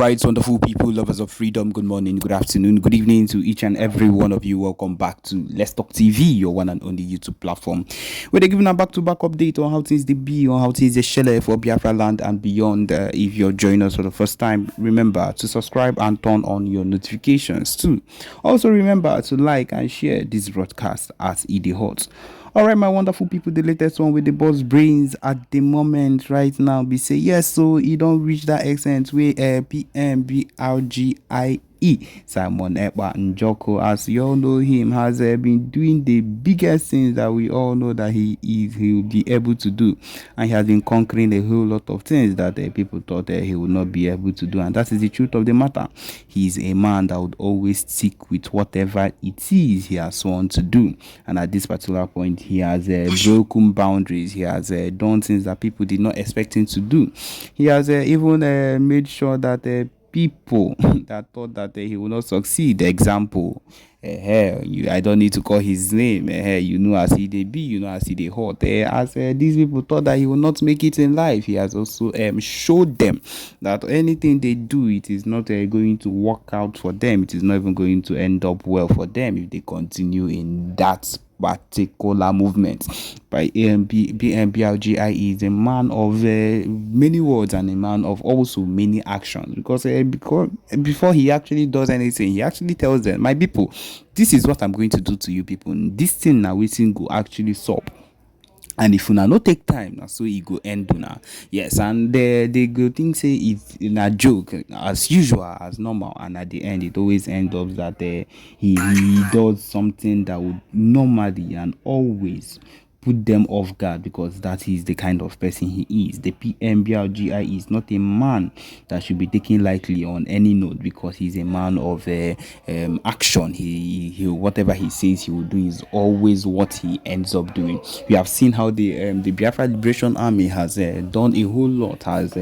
Right, wonderful people, lovers of freedom. Good morning, good afternoon, good evening to each and every one of you. Welcome back to Let's Talk TV, your one and only YouTube platform, where they're giving a back-to-back update on how things they be, on how things they shell for Biafra land and beyond. If you're joining us for the first time, remember to subscribe and turn on your notifications too. Also, remember to like and share this broadcast as it is hot. All right, my wonderful people, the latest one with the boss brains at the moment right now be say yes, so you don't reach that extent where PMBRGIE Simon Ekpa and Joko, as you all know him, has been doing the biggest things that we all know that he will be able to do, and he has been conquering a whole lot of things that people thought he would not be able to do, and that is the truth of the matter. He is a man that would always stick with whatever it is he has sworn to do, and at this particular point he has broken boundaries. He has done things that people did not expect him to do. He has even made sure that people that thought that he will not succeed, example, I don't need to call his name, you know as he they be, you know as he they hot, as these people thought that he will not make it in life, he has also showed them that anything they do, it is not going to work out for them. It is not even going to end up well for them if they continue in that particular movement. By BMBRGIE is a man of many words and a man of also many actions, because before he actually does anything, he actually tells them, my people, this is what I'm going to do to you people. This thing now we think go actually stop. And if una no take time, na so e go end una. Yes, and they go think say it's in a joke as usual, as normal, and at the end it always ends up that he does something that would normally and always put them off guard, because that is the kind of person he is. The PMBRGI is not a man that should be taken lightly on any note, because he's a man of action. He whatever he says he will do is always what he ends up doing. We have seen how the Biafra Liberation Army has done a whole lot, has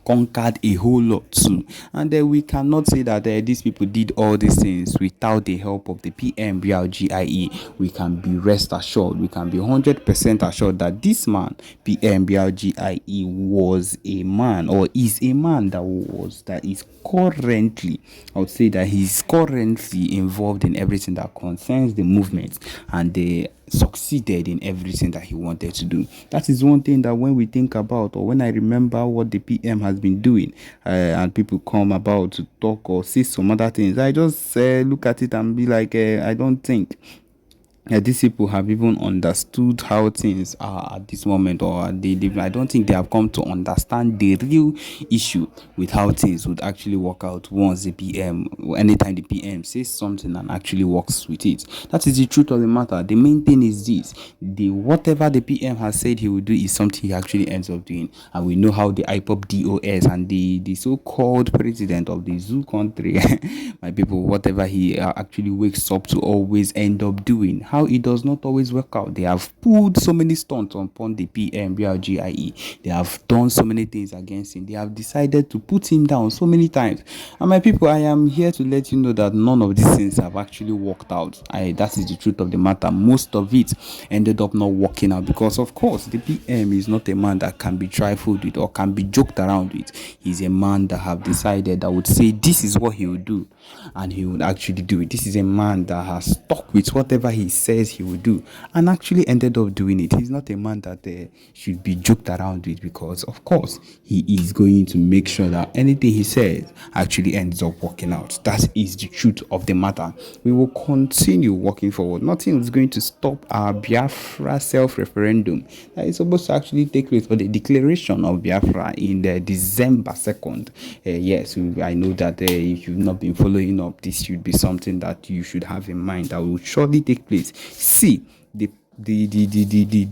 conquered a whole lot too, and we cannot say that these people did all these things without the help of the PMBRGIE. We can be rest assured, we can be 100% assured that this man, PMBRGIE, was a man, or is a man that is currently, I would say that he's currently involved in everything that concerns the movement, and they succeeded in everything that he wanted to do. That is one thing that when we think about, or when I remember what the PM has been doing, and people come about to talk or say some other things, I just look at it and be like, I don't think these people have even understood how things are at this moment, or I don't think they have come to understand the real issue with how things would actually work out once the PM, anytime the PM says something and actually works with it. That is the truth of the matter. The main thing is this: whatever the PM has said he will do is something he actually ends up doing, and we know how the IPOP DOS and the so-called president of the zoo country, my people, whatever he actually wakes up to always end up doing. How it does not always work out. They have pulled so many stunts upon the PMBRGIE. They have done so many things against him. They have decided to put him down so many times. And my people, I am here to let you know that none of these things have actually worked out. That is the truth of the matter. Most of it ended up not working out, because of course the PM is not a man that can be trifled with or can be joked around with. He's a man that have decided, that would say this is what he would do, and he would actually do it. This is a man that has stuck with whatever he says he will do, and actually ended up doing it. He's not a man that should be joked around with, because of course he is going to make sure that anything he says actually ends up working out. That is the truth of the matter. We will continue working forward. Nothing is going to stop our Biafra self-referendum that is supposed to actually take place for the declaration of Biafra in December 2nd. Yes, I know that if you've not been following up, this should be something that you should have in mind, that will surely take place. See, the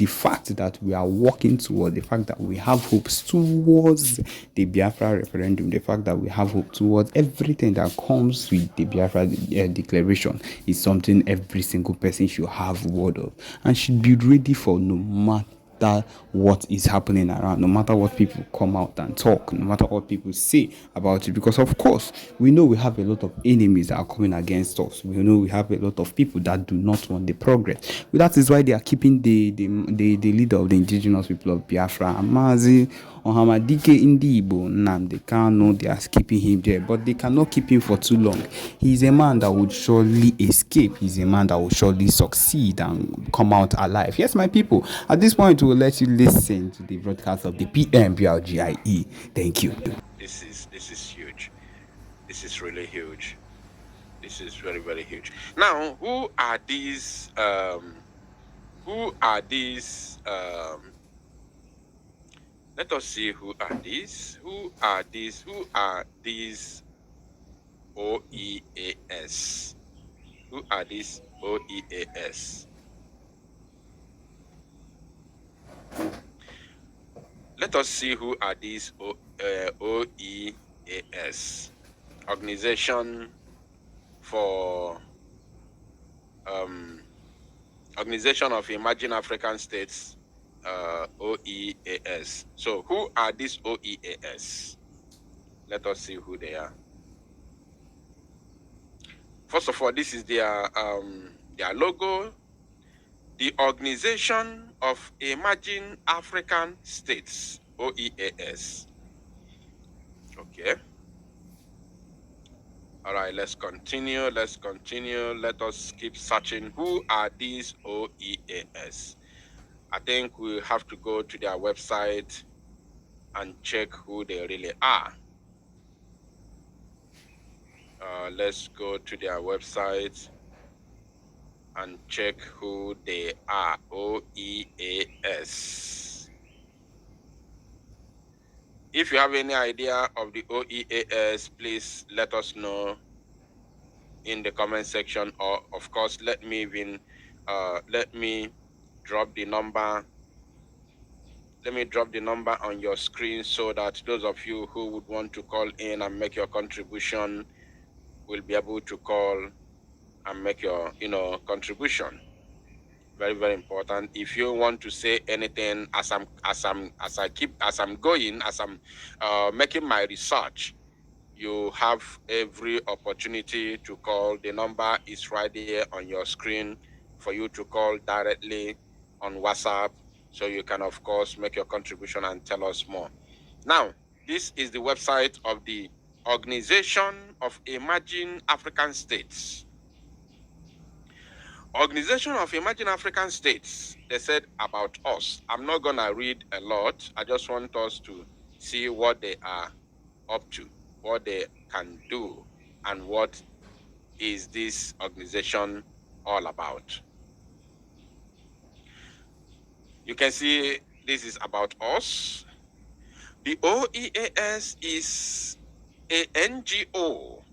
fact that we are working towards, the fact that we have hopes towards the Biafra referendum, the fact that we have hope towards everything that comes with the Biafra declaration, is something every single person should have word of, and should be ready for, no matter what is happening around, no matter what people come out and talk, no matter what people say about it. Because of course we know we have a lot of enemies that are coming against us. We know we have a lot of people that do not want the progress. But that is why they are keeping the leader of the indigenous people of Biafra, Amazi Ohamadike Indibo Nnamdi Kanu, they are keeping him there, but they cannot keep him for too long. He's a man that would surely escape. He's a man that will surely succeed and come out alive. Yes, my people, at this point, we'll let you listen to the broadcast of the PMBLGIE. Thank you. This is huge. This is really huge. This is very, very huge. Now, who are these? Let us see who are these. Who are these? Who are these OEAS? Who are these OEAS? Let us see who are these OEAS. Organization of Emerging African States, OEAS. So who are these OEAS? Let us see who they are. First of all, this is their logo. The Organization of Emerging African States, OEAS. Okay. All right, let's continue. Let us keep searching. Who are these OEAS? I think we have to go to their website and check who they really are. Let's go to their website and check who they are. OEAS. If you have any idea of the OEAS, please let us know in the comment section, or of course let me drop the number. Let me drop the number on your screen so that those of you who would want to call in and make your contribution will be able to call and make your contribution. Very, very important. If you want to say anything as I'm making my research, you have every opportunity to call. The number is right there on your screen for you to call directly on WhatsApp, so you can of course make your contribution and tell us more. Now, this is the website of the Organization of Emerging African States. Organization of Emerging African States, they said about us. I'm not gonna read a lot. I just want us to see what they are up to, what they can do, and what is this organization all about. You can see this is about us. The OEAS is a NGO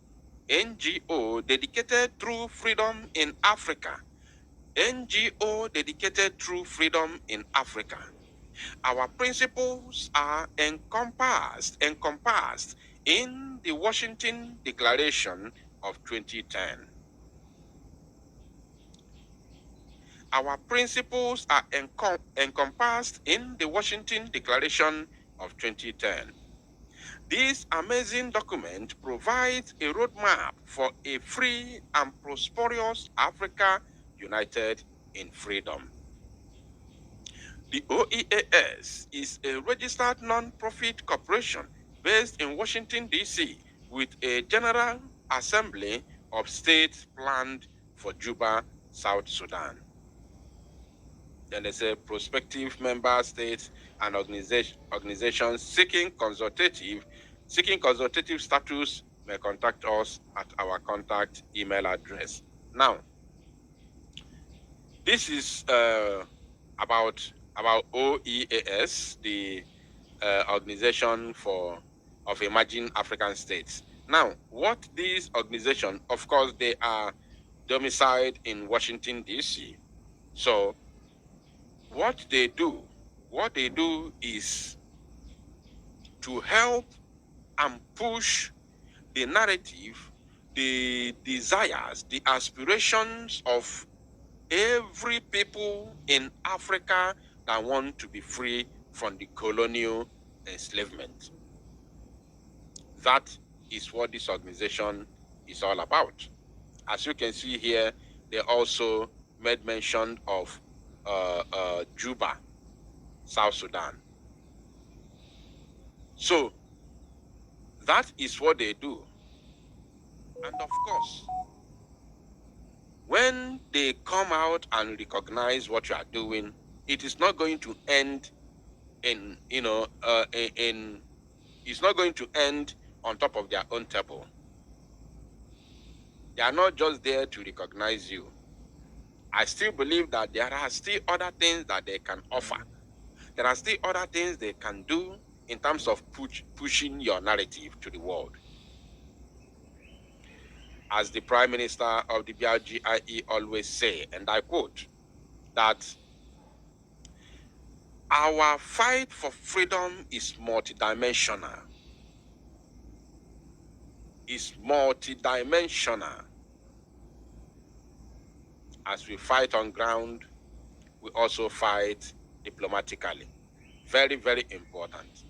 dedicated to freedom in Africa. NGO dedicated to freedom in Africa. Our principles are encompassed in the Washington Declaration of 2010. Our principles are encompassed in the Washington Declaration of 2010. This amazing document provides a roadmap for a free and prosperous Africa united in freedom. The OEAS is a registered non-profit corporation based in Washington, D.C., with a General Assembly of States planned for Juba, South Sudan. Then they say prospective member states and organizations seeking consultative status may contact us at our contact email address. Now, this is about OEAS, the Organization of Emerging African States. Now, what these organizations, of course, they are domiciled in Washington, D.C. So what they do is to help and push the narrative, the desires, the aspirations of every people in Africa that want to be free from the colonial enslavement. That is what this organization is all about. As you can see here, they also made mention of Juba, South Sudan. So that is what they do. And of course, when they come out and recognize what you are doing, it is not going to end in, it's not going to end on top of their own table. They are not just there to recognize you. I still believe that there are still other things that they can offer. There are still other things they can do in terms of pushing your narrative to the world. As the Prime Minister of the BRGIE always say, and I quote, that our fight for freedom is multidimensional. Is multidimensional. As we fight on ground, we also fight diplomatically. Very, very important.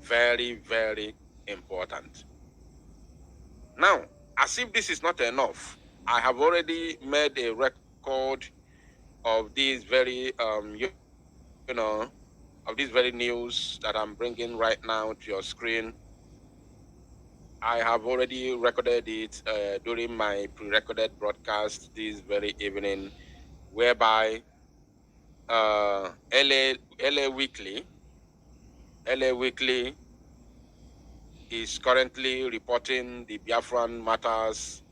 Very, very important. Now, as if this is not enough, I have already made a record of these very, of this very news that I'm bringing right now to your screen. I have already recorded it during my pre-recorded broadcast this very evening, whereby LA Weekly is currently reporting the Biafran matters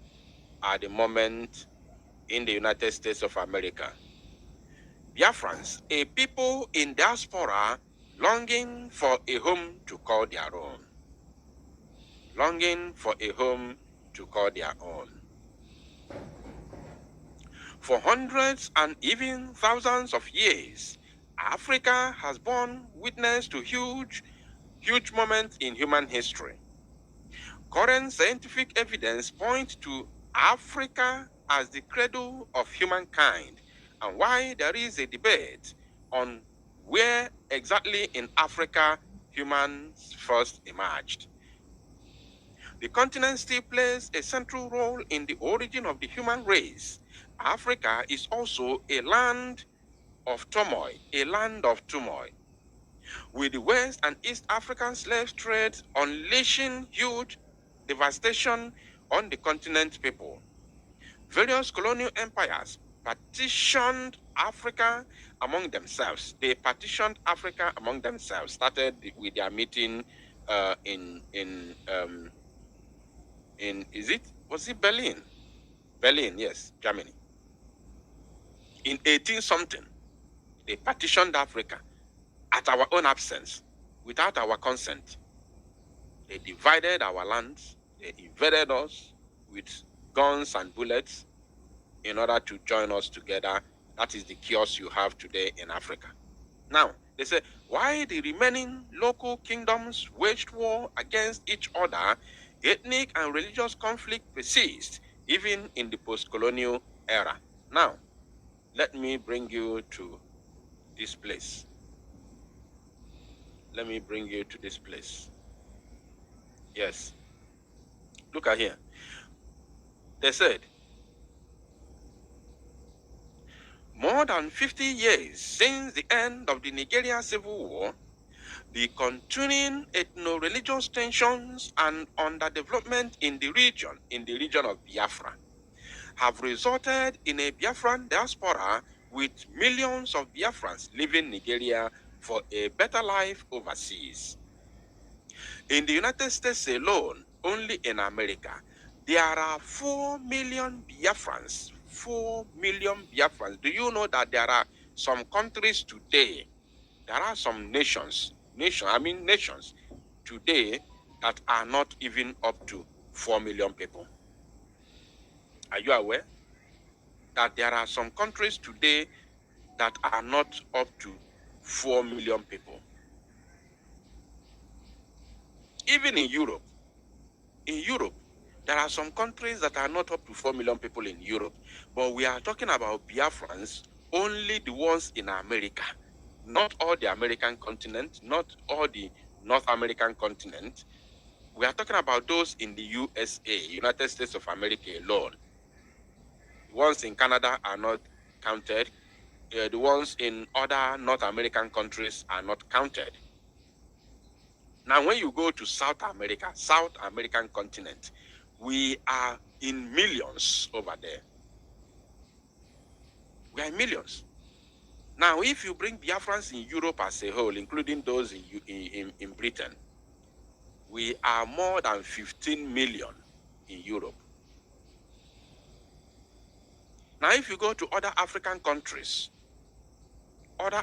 at the moment in the United States of America. Biafrans, a people in diaspora longing for a home to call their own. Longing for a home to call their own. For hundreds and even thousands of years, Africa has borne witness to huge moments in human history. Current scientific evidence points to Africa as the cradle of humankind, and why there is a debate on where exactly in Africa humans first emerged. The continent still plays a central role in the origin of the human race. Africa is also a land of turmoil, with the West and East African slave trade unleashing huge devastation on the continent people. Various colonial empires partitioned Africa among themselves. They partitioned Africa among themselves. Started with their meeting in was it Berlin? Berlin, yes, Germany. In 18 something, they partitioned Africa at our own absence, without our consent. They divided our lands, they invaded us with guns and bullets in order to join us together. That is the chaos you have today in Africa. Now, they say, why the remaining local kingdoms waged war against each other, ethnic and religious conflict persists even in the post-colonial era. Now, let me bring you to this place. Let me bring you to this place. Yes. Look at here. They said, more than 50 years since the end of the Nigerian Civil War, the continuing ethno-religious tensions and underdevelopment in the region of Biafra, have resulted in a Biafran diaspora with millions of Biafrans leaving Nigeria for a better life overseas. In the United States alone, only in America, there are 4 million Biafrans. 4 million Biafrans. Do you know that there are some countries today, there are some nations today that are not even up to 4 million people? Are you aware that there are some countries today that are not up to 4 million people? Even in Europe, there are some countries that are not up to 4 million people in Europe, but we are talking about Biafrans, only the ones in America, not all the American continent, not all the North American continent. We are talking about those in the USA, United States of America alone. The ones in Canada are not counted. the ones in other North American countries are not counted. Now, when you go to South American continent, we are in millions over there. We are in millions. Now, if you bring Biafrans in Europe as a whole, including those in Britain, we are more than 15 million in Europe. Now, if you go to other African countries, all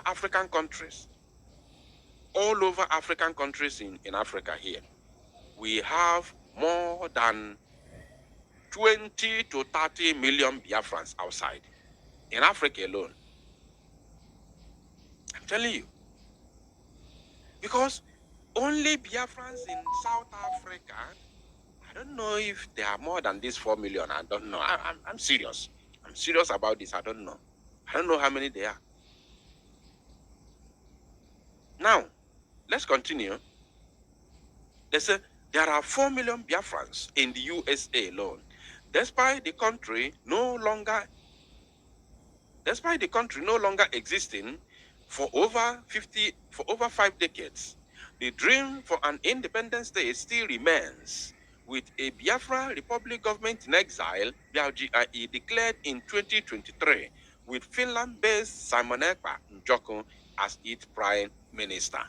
over African countries in Africa here, we have more than 20 to 30 million Biafrans outside, in Africa alone. I'm telling you. Because only Biafrans in South Africa, I don't know if there are more than this 4 million. I don't know. I'm serious. I'm serious about this. I don't know. I don't know how many there are. Now, let's continue. They say there are 4 million Biafrans in the USA alone, despite the country no longer existing for over 5 decades. The dream for an independent state still remains, with a Biafra Republic government in exile, BRGIE, declared in 2023, with Finland-based Simon Ekpa as its prime minister,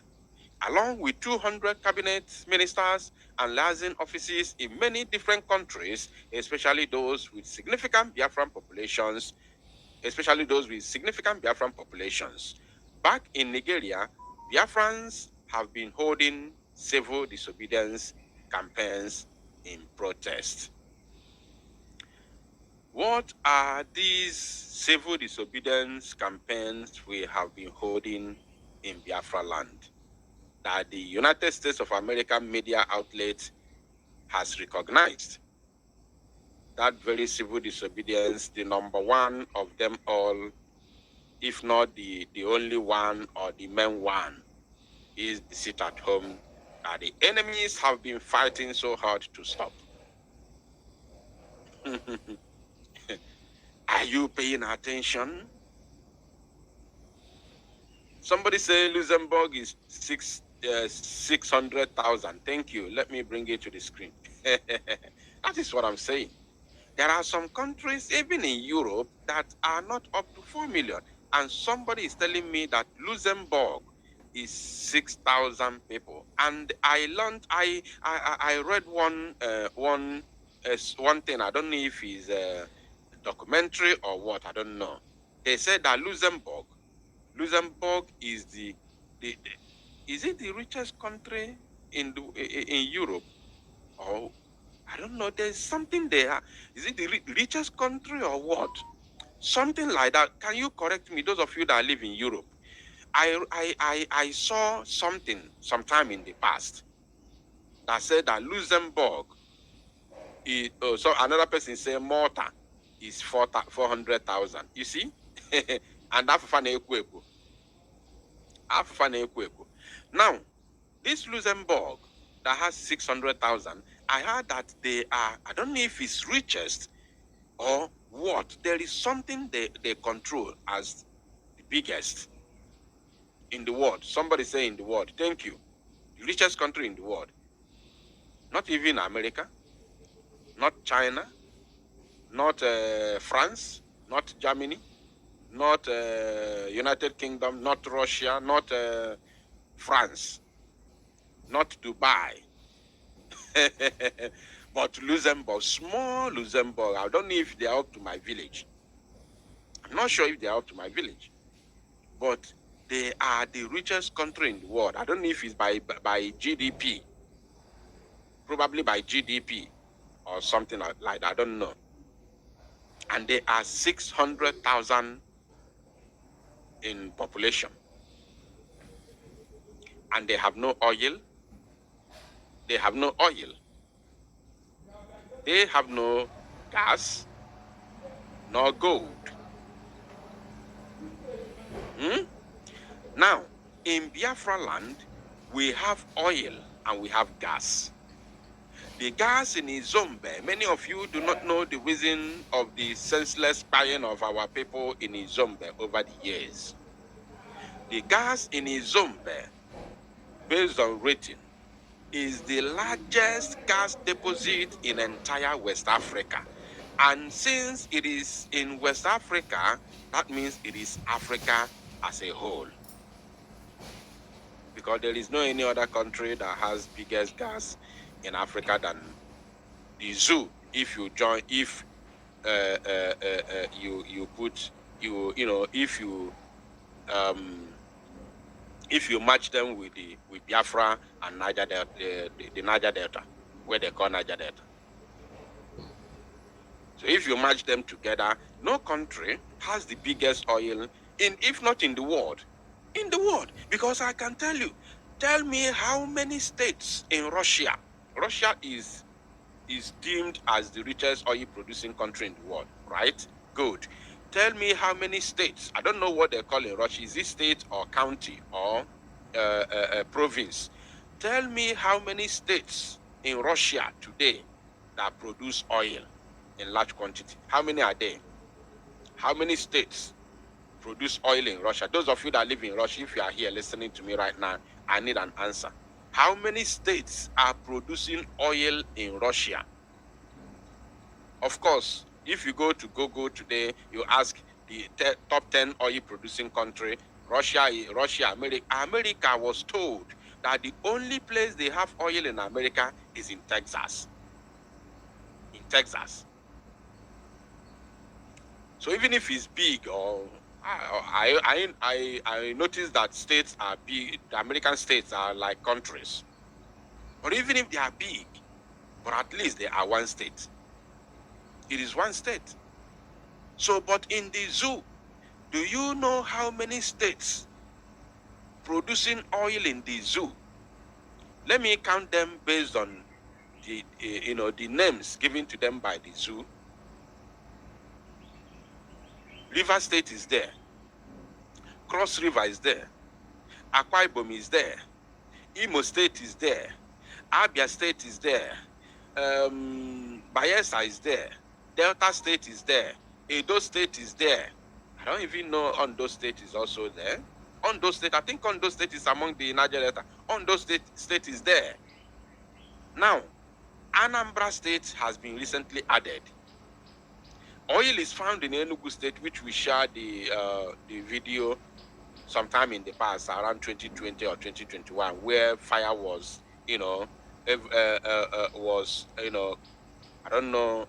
along with 200 cabinet ministers and liaison offices in many different countries, especially those with significant Biafran populations. Back in Nigeria, Biafrans have been holding civil disobedience campaigns in protest. What are these civil disobedience campaigns we have been holding in Biafra land that the United States of America media outlet has recognized? That very civil disobedience, the number one of them all, if not the only one or the main one, is the sit at home that the enemies have been fighting so hard to stop. Are you paying attention? Somebody say Luxembourg is 600,000. Thank you. Let me bring it to the screen. That is what I'm saying. There are some countries, even in Europe, that are not up to 4 million. And somebody is telling me that Luxembourg is 6,000 people. And I learned, I read one thing. I don't know if it's a documentary or what. I don't know. They said that Luxembourg is is it the richest country in Europe? Or I don't know. There's something there. Is it the richest country or what? Something like that. Can you correct me, those of you that live in Europe? I saw something sometime in the past that said that Luxembourg is, so another person say Malta is 400,000. You see? And now, this Luxembourg that has 600,000, I heard that they are, I don't know if it's richest or what. There is something they control as the biggest in the world. Somebody say in the world. Thank you. The richest country in the world. Not even America, not China, not France, not Germany, not United Kingdom, not Russia, not France, not Dubai. But Luxembourg, small Luxembourg, I don't know if they are up to my village. I'm not sure if they are up to my village. But they are the richest country in the world. I don't know if it's by GDP. Probably by GDP or something like that. I don't know. And they are 600,000 in population. And they have no oil. They have no oil. They have no gas, nor gold. Now, in Biafra land, we have oil and we have gas. The gas in Izombe, many of you do not know the reason of the senseless buying of our people in Izombe over the years. The gas in Izombe, based on rating, is the largest gas deposit in entire West Africa. And since it is in West Africa, that means it is Africa as a whole. Because there is no any other country that has biggest gas in Africa than the zoo. If you join, if if you match them with Biafra and Niger Delta, the Niger Delta, where they call Niger Delta. So if you match them together, no country has the biggest oil if not in the world, because I can tell you, tell me how many states in Russia. Russia is deemed as the richest oil producing country in the world, right? Good. Tell me how many states. I don't know what they call in Russia. Is it state or county or province? Tell me how many states in Russia today that produce oil in large quantity. How many are there? How many states produce oil in Russia? Those of you that live in Russia, if you are here listening to me right now, I need an answer. How many states are producing oil in Russia? Of course, if you go to Google today, you ask the top 10 oil producing country, Russia, America. America was told that the only place they have oil in America is in Texas. In Texas. So even if it's big, or I noticed that states are big, the American states are like countries. But even if they are big, but at least they are one state. It is one state. So, but in the zoo, do you know how many states producing oil in the zoo? Let me count them based on the names given to them by the zoo. River State is there. Cross River is there. Akwa Ibom is there. Imo State is there. Abia State is there. Bayelsa is there. Delta State is there. Edo State is there. I don't even know Ondo State is also there. Ondo State, I think Ondo State is among the Niger Delta. Ondo State is there. Now, Anambra State has been recently added. Oil is found in Enugu State, which we shared the video sometime in the past, around 2020 or 2021, where fire was, I don't know.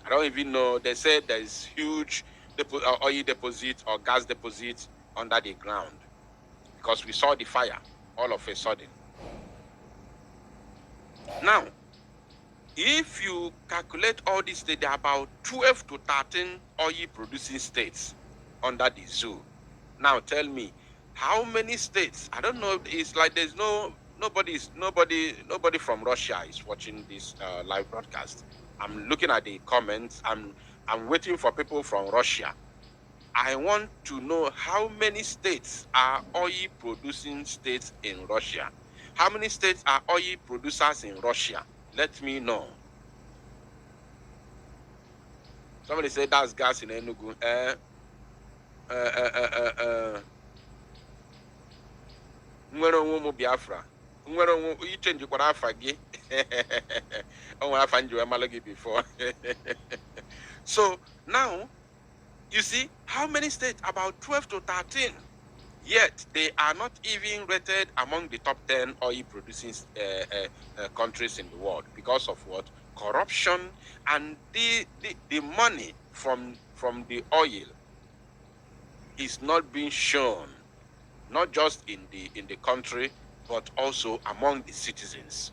I don't even know. They said there is huge oil deposit or gas deposit under the ground because we saw the fire all of a sudden. Now, if you calculate all these states, there are about 12 to 13 oil producing states under the zoo. Now tell me, how many states? I don't know. It's like there's nobody from Russia is watching this live broadcast. I'm looking at the comments. I'm waiting for people from Russia. I want to know how many states are oil producing states in Russia. How many states are oil producers in Russia? Let me know. Somebody said that's gas in Enugu. Nwere onwe ụmụ Biafra. Nwere onwe change kwara afa gị. Onwe afa njiwe malụ gị before. So now, you see, how many states? About 12 to 13. Yet they are not even rated among the top 10 oil producing countries in the world because of what? Corruption, and the money from the oil is not being shown, not just in the country, but also among the citizens.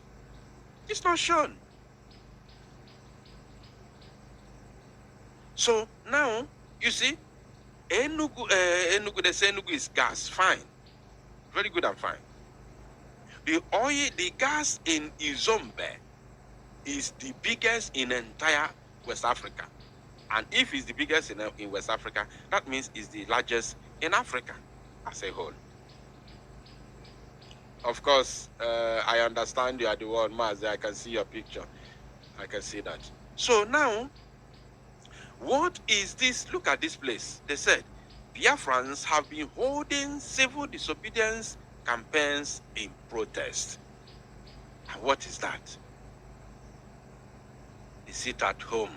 It's not shown. So now, you see, Enugu, they say Enugu is gas, fine. Very good and fine. The gas in Izombe is the biggest in entire West Africa. And if it's the biggest in West Africa, that means it's the largest in Africa as a whole. Of course, I understand you are the one, Mazi. I can see your picture. I can see that. So now, what is this? Look at this place. They said, Biafrans have been holding civil disobedience campaigns in protest. And what is that? They sit at home.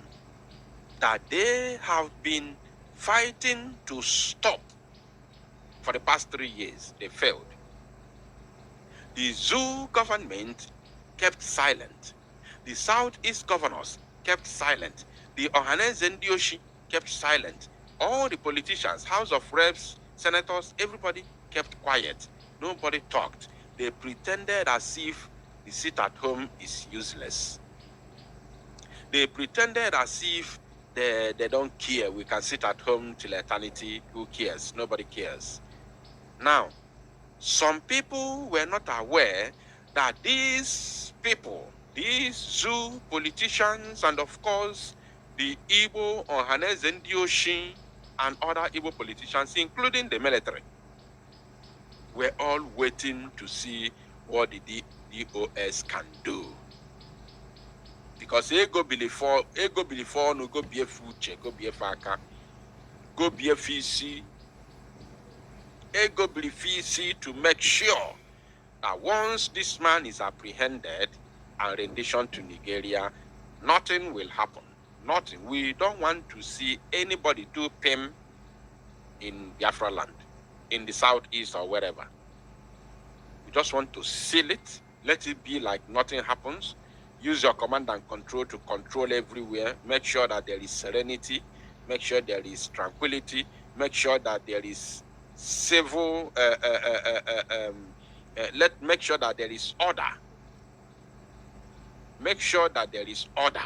That they have been fighting to stop for the past 3 years. They failed. The zoo government kept silent. The Southeast governors kept silent. The Ohanes Ndioshi kept silent. All the politicians, House of Reps, senators, everybody kept quiet. Nobody talked. They pretended as if the sit at home is useless. They pretended as if they don't care. We can sit at home till eternity. Who cares? Nobody cares. Now, some people were not aware that these people, these zoo politicians, and of course, the Igbo, Ohanes Ndioshi, and other Igbo politicians, including the military, were all waiting to see what the DOS can do. Because ego before no go be a future, go be a faka, go be a fisi, ego be fisi to make sure that once this man is apprehended and rendition to Nigeria, nothing will happen. Nothing. We don't want to see anybody do PIM in Biafra land, in the southeast or wherever. We just want to seal it, let it be like nothing happens. Use your command and control to control everywhere. Make sure that there is serenity. Make sure there is tranquility. Make sure that there is civil. Make sure that there is order. Make sure that there is order.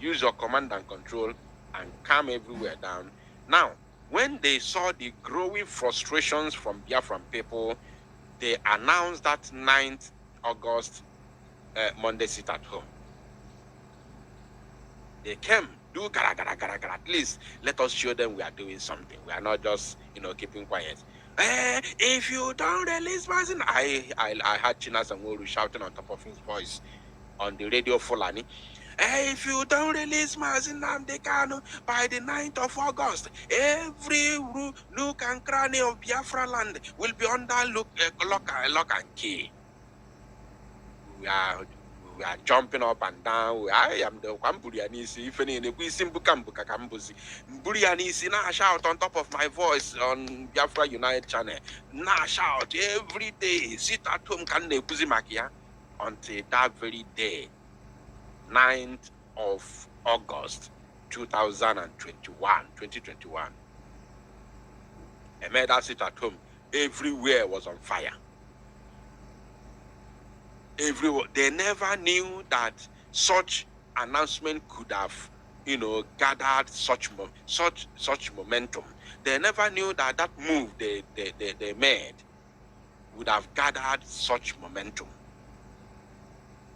Use your command and control and calm everywhere down. Now, when they saw the growing frustrations from Biafran people, they announced that 9th August Monday sit at home. They came, do gara gara gara gara. At least let us show them we are doing something. We are not just, keeping quiet. If you don't release person, I heard China Sangoru shouting on top of his voice on the radio Fulani. If you don't release Mazin Namdekano by the 9th of August, every nook and cranny of Biafra land will be under lock and key. We are jumping up and down. I am the Kwamburianisi, if any Simbukambuka Kambuzi. Burianisi, now shout on top of my voice on Biafra United channel. Now shout every day. Sit at home, Kane Kuzimakia, until that very day, 9th of August 2021. I made that sit at home. Everywhere was on fire. Everywhere. They never knew that such announcement could have, gathered such momentum. They never knew that move they made would have gathered such momentum.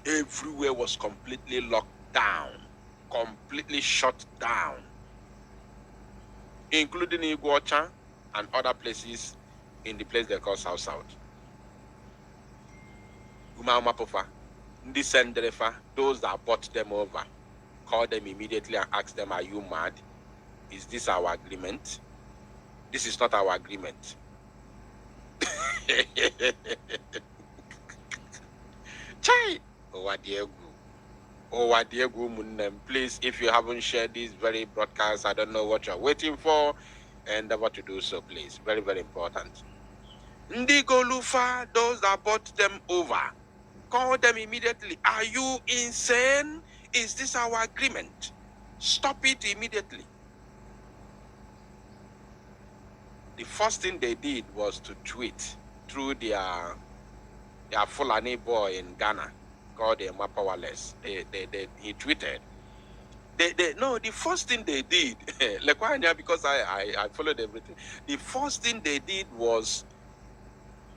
Everywhere was completely locked down, completely shut down, including Iguacha and other places in the place they call South. Those that bought them over, call them immediately and ask them, are you mad? Is this our agreement? This is not our agreement. Chai! Please, if you haven't shared this very broadcast, I don't know what you're waiting for. Endeavor to do so, please. Very, very important. Ndigo Lufa, those that bought them over, call them immediately. Are you insane? Is this our agreement? Stop it immediately. The first thing they did was to tweet through their Fulani boy in Ghana called Ekpa Powerless. He tweeted. The first thing they did, because I followed everything. The first thing they did was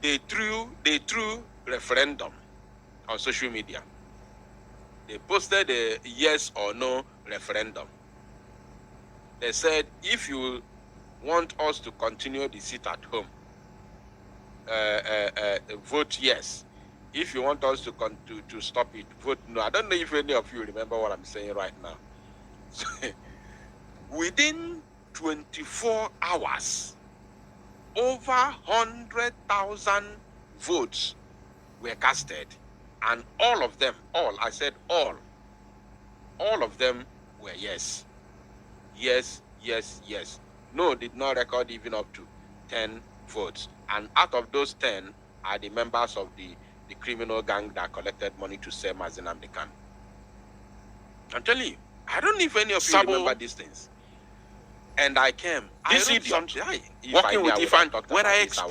they threw referendum on social media. They posted a yes or no referendum. They said, if you want us to continue the sit at home, vote yes. If you want us to stop it, vote no. I don't know if any of you remember what I'm saying right now. Within 24 hours, over 100,000 votes were casted, and all of them, all of them were yes. Yes, yes, yes. No did not record even up to 10 votes. And out of those 10 are the members of the criminal gang that collected money to sell Mazin Amdekan. I'm telling you, I don't know if any of you remember these things. And I came. I wrote something. Working with Ifan, when I